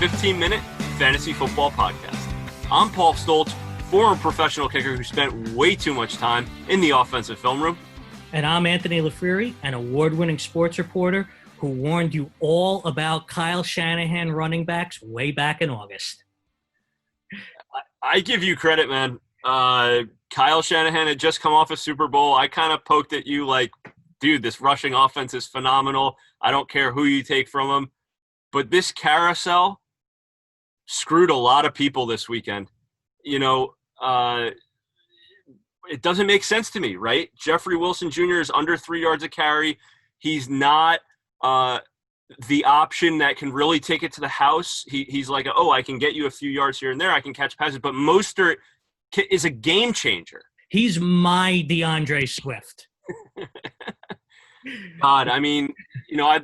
15-minute fantasy football podcast. I'm Paul Stoltz, former professional kicker who spent way too much time in the offensive film room. And I'm Anthony LaFrieri, an award-winning sports reporter who warned you all about Kyle Shanahan running backs way back in August. I give you credit, man. Kyle Shanahan had just come off a Super Bowl. I kind of poked at you like, dude, this rushing offense is phenomenal. I don't care who you take from him. But this carousel screwed a lot of people this weekend. You know, it doesn't make sense to me, right? Jeffrey Wilson Jr. is under 3 yards a carry. He's not the option that can really take it to the house. He's like, oh, I can get you a few yards here and there. I can catch passes. But Mostert is a game changer. He's my DeAndre Swift. God, I mean, you know,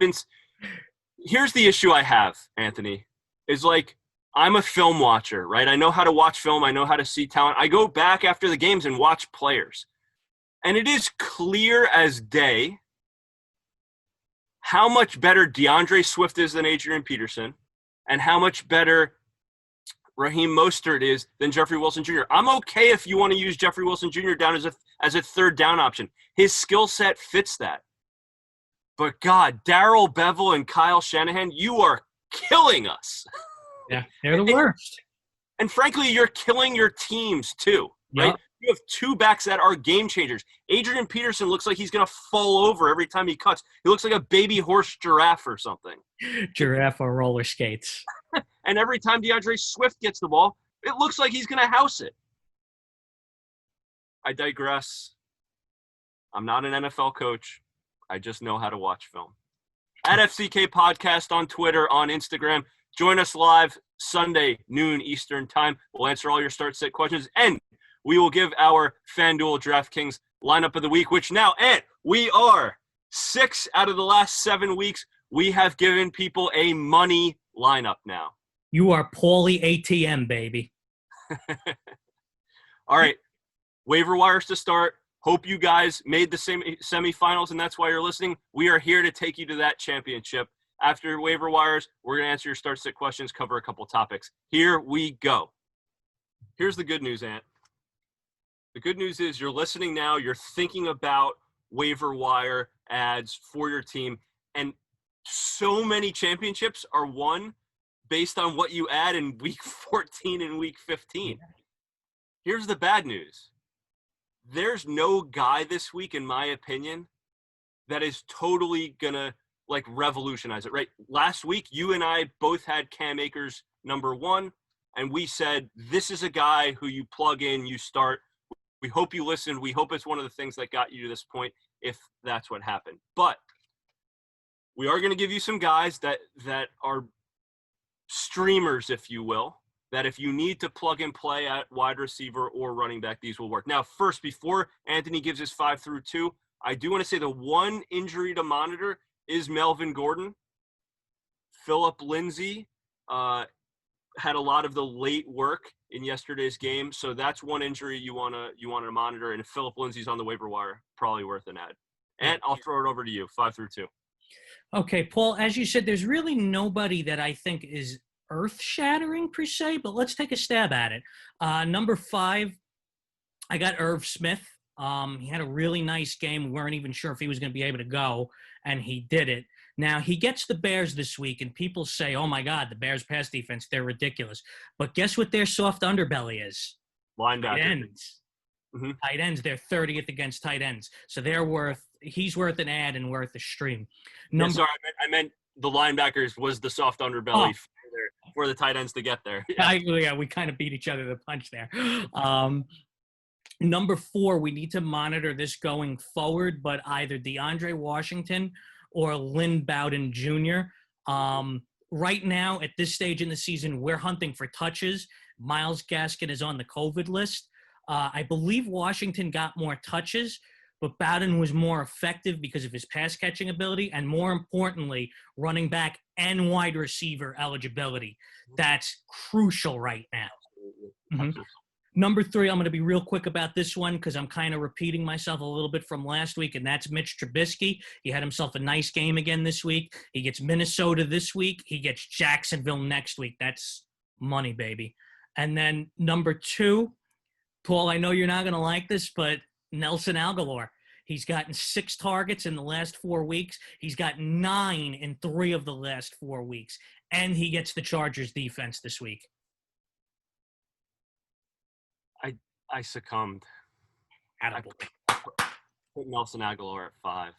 here's the issue I have, Anthony, is like, I'm a film watcher, right? I know how to watch film. I know how to see talent. I go back after the games and watch players. And it is clear as day how much better DeAndre Swift is than Adrian Peterson and how much better Raheem Mostert is than Jeffrey Wilson Jr. I'm okay if you want to use Jeffrey Wilson Jr. down as a third down option. His skill set fits that. But God, Darrell Bevell and Kyle Shanahan, you are killing us. Yeah, they're the worst. And frankly, you're killing your teams too, right? Yep. You have two backs that are game changers. Adrian Peterson looks like he's going to fall over every time he cuts. He looks like a baby horse giraffe or something. Giraffe or roller skates. And every time DeAndre Swift gets the ball, it looks like he's going to house it. I digress. I'm not an NFL coach. I just know how to watch film. At FCK Podcast on Twitter, on Instagram. Join us live Sunday, noon Eastern time. We'll answer all your start-sit questions, and we will give our FanDuel DraftKings lineup of the week, which now, and we are 6 out of the last 7 weeks. We have given people a money lineup now. You are Paulie ATM, baby. All right, waiver wires to start. Hope you guys made the semifinals, and that's why you're listening. We are here to take you to that championship. After waiver wires, we're going to answer your start-sit questions, cover a couple topics. Here we go. Here's the good news, Ant. The good news is you're listening now. You're thinking about waiver wire ads for your team, and so many championships are won based on what you add in week 14 and week 15. Here's the bad news. There's no guy this week, in my opinion, that is totally going to revolutionize it, right? Last week, you and I both had Cam Akers number 1, and we said, this is a guy who you plug in, you start. We hope you listened. We hope it's one of the things that got you to this point, if that's what happened. But we are going to give you some guys that are streamers, if you will, that if you need to plug and play at wide receiver or running back, these will work. Now, first, before Anthony gives his 5 through 2, I do want to say the one injury to monitor is Melvin Gordon. Phillip Lindsay had a lot of the late work in yesterday's game, so that's one injury you want to monitor. And if Phillip Lindsay's on the waiver wire, probably worth an ad. And I'll throw it over to you, 5 through 2. Okay, Paul, as you said, there's really nobody that I think is earth-shattering per se, but let's take a stab at it. Number 5, I got Irv Smith. He had a really nice game. We weren't even sure if he was going to be able to go, and he did it. Now, he gets the Bears this week, and people say, oh, my God, the Bears pass defense, they're ridiculous. But guess what their soft underbelly is? Linebacker. Tight ends. Mm-hmm. Tight ends, they're 30th against tight ends. So he's worth an ad and worth a stream. I meant the linebackers was the soft underbelly for the tight ends to get there. Yeah, we kind of beat each other to the punch there. Number 4, we need to monitor this going forward, but either DeAndre Washington or Lynn Bowden Jr. Right now, at this stage in the season, we're hunting for touches. Myles Gaskin is on the COVID list. I believe Washington got more touches, but Bowden was more effective because of his pass-catching ability and, more importantly, running back and wide receiver eligibility. That's crucial right now. Mm-hmm. Number 3, I'm going to be real quick about this one because I'm kind of repeating myself a little bit from last week, and that's Mitch Trubisky. He had himself a nice game again this week. He gets Minnesota this week. He gets Jacksonville next week. That's money, baby. And then number 2, Paul, I know you're not going to like this, but Nelson Aguilar. He's gotten 6 targets in the last 4 weeks. He's got 9 in 3 of the last 4 weeks. And he gets the Chargers defense this week. I succumbed. I put Nelson Aguilar at 5.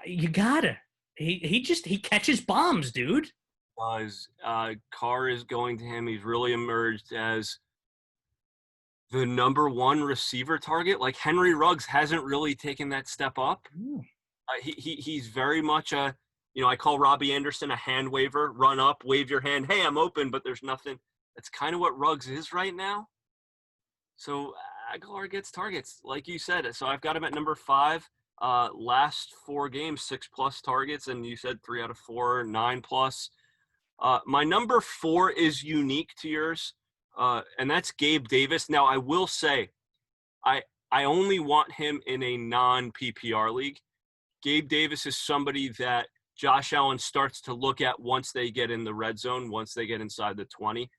You gotta. He catches bombs, dude. Carr is going to him. He's really emerged as the number 1 receiver target. Like Henry Ruggs hasn't really taken that step up. He's very much I call Robbie Anderson a hand waver. Run up, wave your hand. Hey, I'm open, but there's nothing. That's kind of what Ruggs is right now. So Aguilar gets targets, like you said. So I've got him at number 5. Last 4 games, 6+ targets, and you said 3 out of 4, 9+. My number 4 is unique to yours, and that's Gabe Davis. Now, I will say, I only want him in a non-PPR league. Gabe Davis is somebody that Josh Allen starts to look at once they get in the red zone, once they get inside the 20.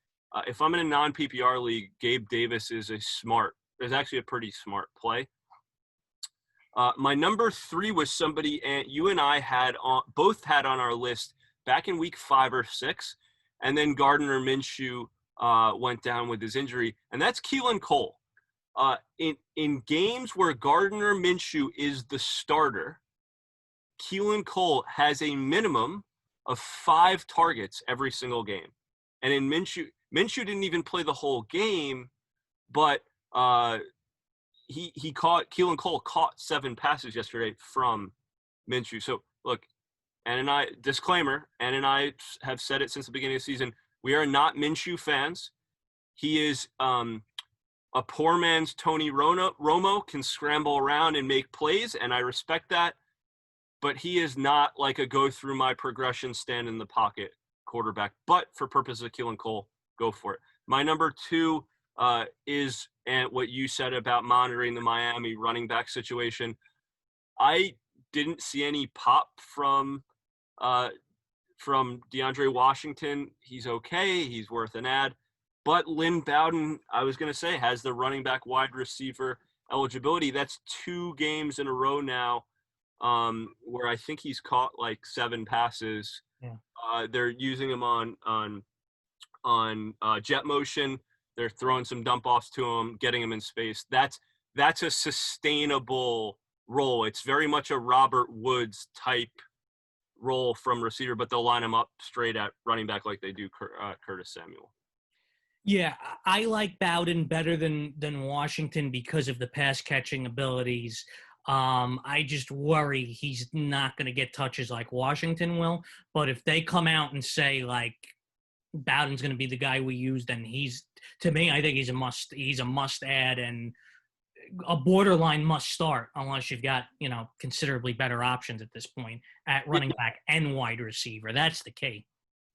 If I'm in a non-PPR league, Gabe Davis is actually a pretty smart play. My number 3 was somebody you and I both had on our list back in week 5 or 6, and then Gardner Minshew went down with his injury, and that's Keelan Cole. In games where Gardner Minshew is the starter, Keelan Cole has a minimum of 5 targets every single game. And in Minshew didn't even play the whole game, but Keelan Cole caught 7 passes yesterday from Minshew. So look, Ann and I have said it since the beginning of the season. We are not Minshew fans. He is a poor man's Tony Romo, can scramble around and make plays, and I respect that. But he is not like a go through my progression, stand in the pocket quarterback. But for purposes of Keelan Cole, go for it. My number 2 is what you said about monitoring the Miami running back situation. I didn't see any pop from DeAndre Washington. He's okay. He's worth an ad. But Lynn Bowden, I was going to say, has the running back wide receiver eligibility. That's 2 games in a row now where I think he's caught like 7 passes. Yeah. They're using him on jet motion. They're throwing some dump offs to him, getting him in space. That's a sustainable role. It's very much a Robert Woods type role from receiver, but they'll line him up straight at running back like they do Curtis Samuel. Yeah, I like Bowden better than Washington because of the pass catching abilities. I just worry he's not going to get touches like Washington will. But if they come out and say like Bowden's going to be the guy we use, then to me, I think he's a must add and a borderline must start unless you've got, considerably better options at this point at running back and wide receiver. That's the key.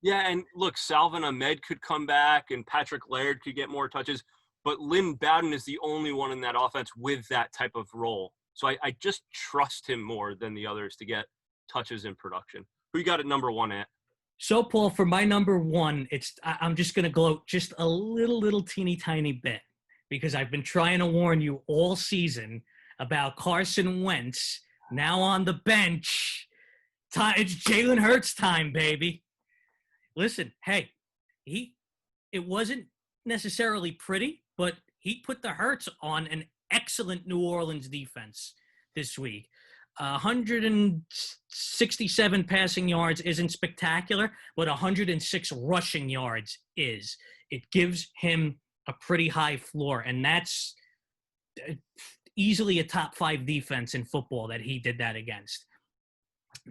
Yeah, and look, Salvin Ahmed could come back and Patrick Laird could get more touches, but Lynn Bowden is the only one in that offense with that type of role. So I just trust him more than the others to get touches in production. Who you got at number 1 at? So, Paul, for my number 1, I'm just going to gloat just a little teeny tiny bit because I've been trying to warn you all season about Carson Wentz now on the bench. It's Jalen Hurts time, baby. Listen, hey, it wasn't necessarily pretty, but he put the Hurts on an excellent New Orleans defense this week. 167 passing yards isn't spectacular, but 106 rushing yards is. It gives him a pretty high floor, and that's easily a top 5 defense in football that he did that against.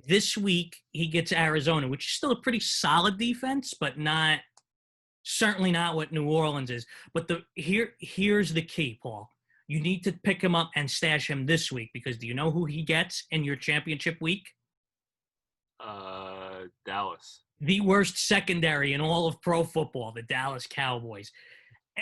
This week, he gets Arizona, which is still a pretty solid defense, but certainly not what New Orleans is. But here's the key, Paul. You need to pick him up and stash him this week because do you know who he gets in your championship week? Dallas. The worst secondary in all of pro football, the Dallas Cowboys.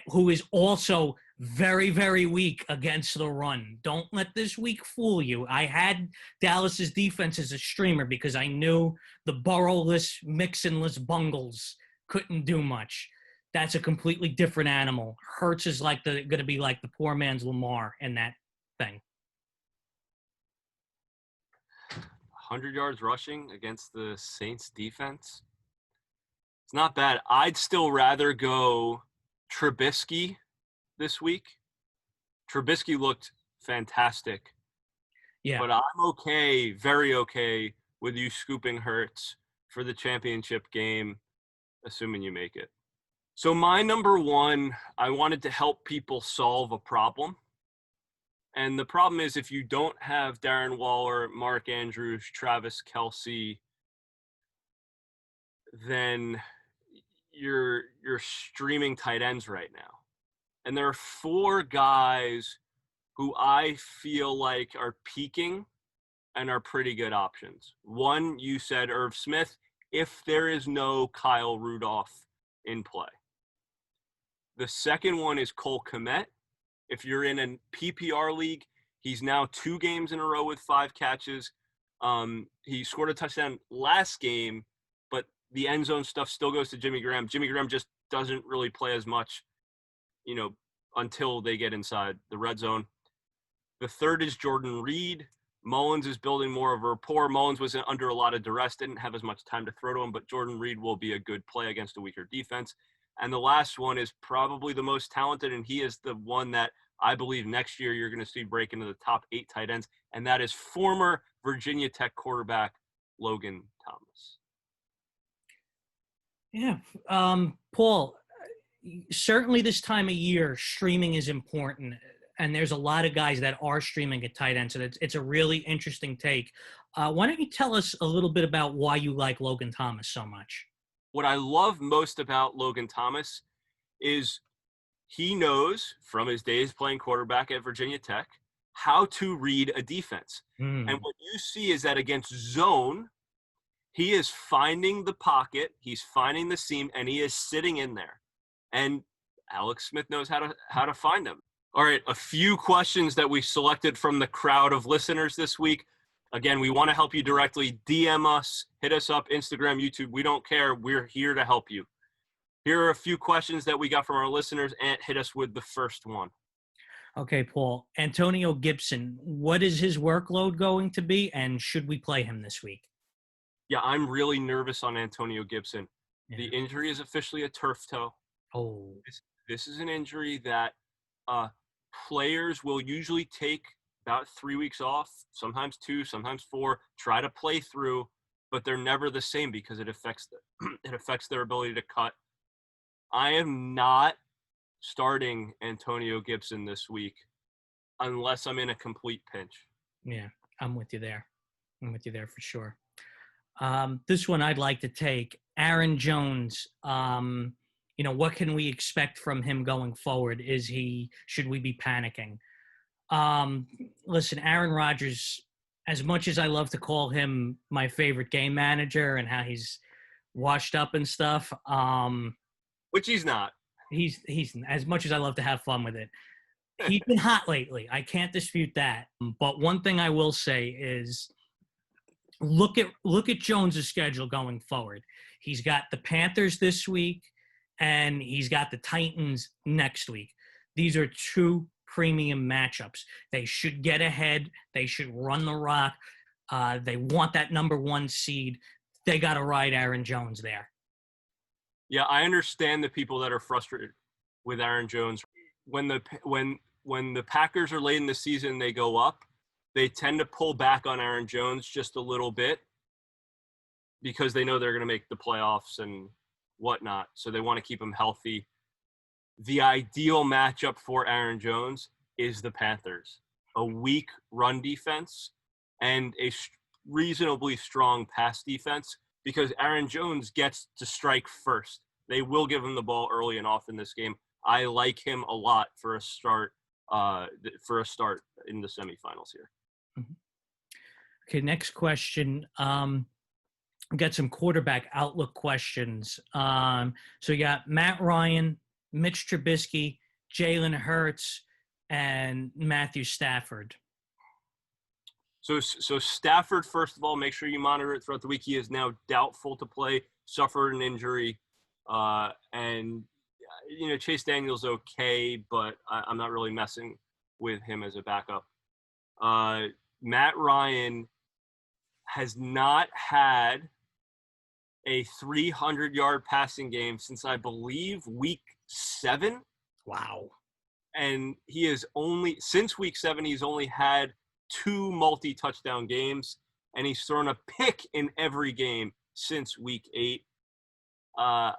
who is also very, very weak against the run. Don't let this week fool you. I had Dallas's defense as a streamer because I knew the Burrow-less, Mixon-less Bungles couldn't do much. That's a completely different animal. Hurts is going to be like the poor man's Lamar in that thing. 100 yards rushing against the Saints defense. It's not bad. I'd still rather go Trubisky this week. Trubisky looked fantastic. Yeah. But I'm okay, very okay with you scooping Hurts for the championship game, assuming you make it. So my number one, I wanted to help people solve a problem. And the problem is if you don't have Darren Waller, Mark Andrews, Travis Kelce, then you're streaming tight ends right now. And there are 4 guys who I feel like are peaking and are pretty good options. One, you said Irv Smith, if there is no Kyle Rudolph in play. The second one is Cole Kmet. If you're in a PPR league, he's now 2 games in a row with 5 catches. He scored a touchdown last game, but the end zone stuff still goes to Jimmy Graham. Jimmy Graham just doesn't really play as much, until they get inside the red zone. The third is Jordan Reed. Mullins is building more of a rapport. Mullins was under a lot of duress, didn't have as much time to throw to him, but Jordan Reed will be a good play against a weaker defense. And the last one is probably the most talented, and he is the one that I believe next year you're going to see break into the top 8 tight ends, and that is former Virginia Tech quarterback Logan Thomas. Yeah. Paul, certainly this time of year, streaming is important, and there's a lot of guys that are streaming at tight end, so it's a really interesting take. Why don't you tell us a little bit about why you like Logan Thomas so much? What I love most about Logan Thomas is he knows from his days playing quarterback at Virginia Tech how to read a defense. And what you see is that against zone, he is finding the pocket, he's finding the seam, and he is sitting in there. And Alex Smith knows how to find them. All right, a few questions that we selected from the crowd of listeners this week. Again, we want to help you directly. DM us, hit us up, Instagram, YouTube. We don't care. We're here to help you. Here are a few questions that we got from our listeners, and hit us with the first one. Okay, Paul. Antonio Gibson, what is his workload going to be, and should we play him this week? Yeah, I'm really nervous on Antonio Gibson. Yeah. The injury is officially a turf toe. Oh. This is an injury that players will usually take about 3 weeks off, sometimes 2, sometimes 4, try to play through, but they're never the same because it affects their ability to cut. I am not starting Antonio Gibson this week unless I'm in a complete pinch. Yeah, I'm with you there. For sure. This one I'd like to take. Aaron Jones, what can we expect from him going forward? Should we be panicking? Listen, Aaron Rodgers, as much as I love to call him my favorite game manager and how he's washed up and stuff, which he's not. He's as much as I love to have fun with it. He's been hot lately. I can't dispute that. But one thing I will say is look at Jones' schedule going forward. He's got the Panthers this week, and he's got the Titans next week. These are 2 premium matchups. They should get ahead. They should run the rock. They want that number 1 seed. They got to ride Aaron Jones there. Yeah, I understand the people that are frustrated with Aaron Jones. When the Packers are late in the season, they go up. They tend to pull back on Aaron Jones just a little bit because they know they're going to make the playoffs and whatnot. So they want to keep him healthy. The ideal matchup for Aaron Jones is the Panthers. A weak run defense and a reasonably strong pass defense because Aaron Jones gets to strike first. They will give him the ball early and often this game. I like him a lot for a start in the semifinals here. Okay, next question. We've got some quarterback outlook questions. So you got Matt Ryan, Mitch Trubisky, Jalen Hurts, and Matthew Stafford. So Stafford, first of all, make sure you monitor it throughout the week. He is now doubtful to play, suffered an injury. And, Chase Daniel's okay, but I'm not really messing with him as a backup. Matt Ryan has not had a 300-yard passing game since, I believe, week 7. Wow. And he is since week 7, he's only had 2 multi-touchdown games, and he's thrown a pick in every game since week 8. I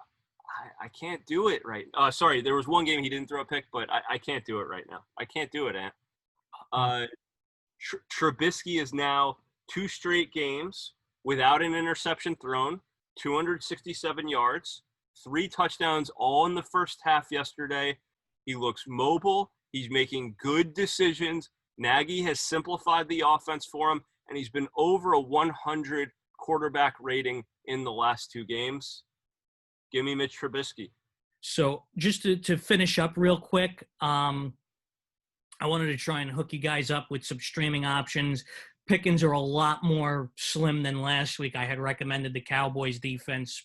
can't do it right. Sorry, there was one game he didn't throw a pick, but I can't do it right now. I can't do it, Ant. Trubisky is now 2 straight games without an interception thrown, 267 yards, 3 touchdowns all in the first half yesterday. He looks mobile. He's making good decisions. Nagy has simplified the offense for him, and he's been over a 100 quarterback rating in the last 2 games. Give me Mitch Trubisky. So just to finish up real quick, I wanted to try and hook you guys up with some streaming options. Pickings are a lot more slim than last week. I had recommended the Cowboys defense.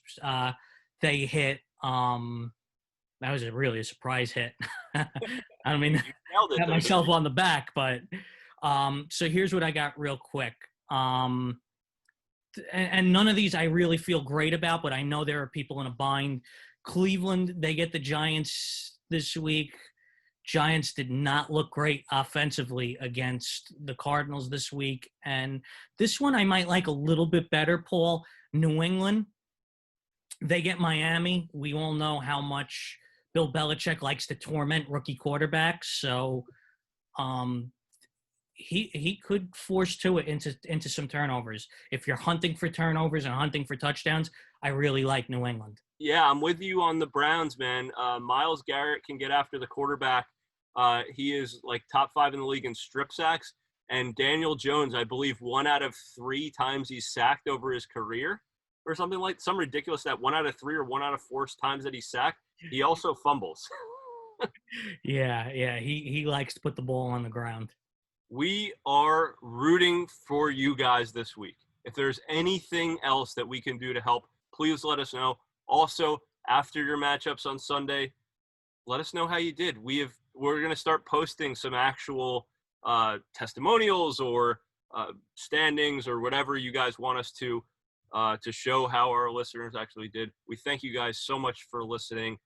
They hit. That was really a surprise hit. I mean, pat myself on the back, but so here's what I got real quick. And none of these I really feel great about, but I know there are people in a bind. Cleveland, they get the Giants this week. Giants did not look great offensively against the Cardinals this week. And this one I might like a little bit better, Paul. New England, they get Miami. We all know how much Bill Belichick likes to torment rookie quarterbacks. So he could force Tua into some turnovers. If you're hunting for turnovers and hunting for touchdowns, I really like New England. Yeah, I'm with you on the Browns, man. Myles Garrett can get after the quarterback. He is like top 5 in the league in strip sacks. And Daniel Jones, I believe 1 out of 3 times he's sacked over his career or something like some ridiculous that 1 out of 3 or 1 out of 4 times that he's sacked. He also fumbles. Yeah. He likes to put the ball on the ground. We are rooting for you guys this week. If there's anything else that we can do to help, please let us know. Also, after your matchups on Sunday, let us know how you did. We're going to start posting some actual testimonials or standings or whatever you guys want us to show how our listeners actually did. We thank you guys so much for listening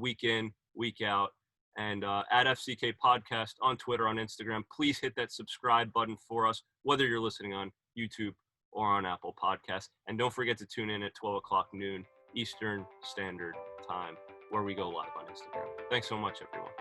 week in, week out. And at FCK Podcast on Twitter, on Instagram, please hit that subscribe button for us, whether you're listening on YouTube or on Apple Podcasts. And don't forget to tune in at 12 o'clock noon Eastern Standard Time, where we go live on Instagram. Thanks so much, everyone.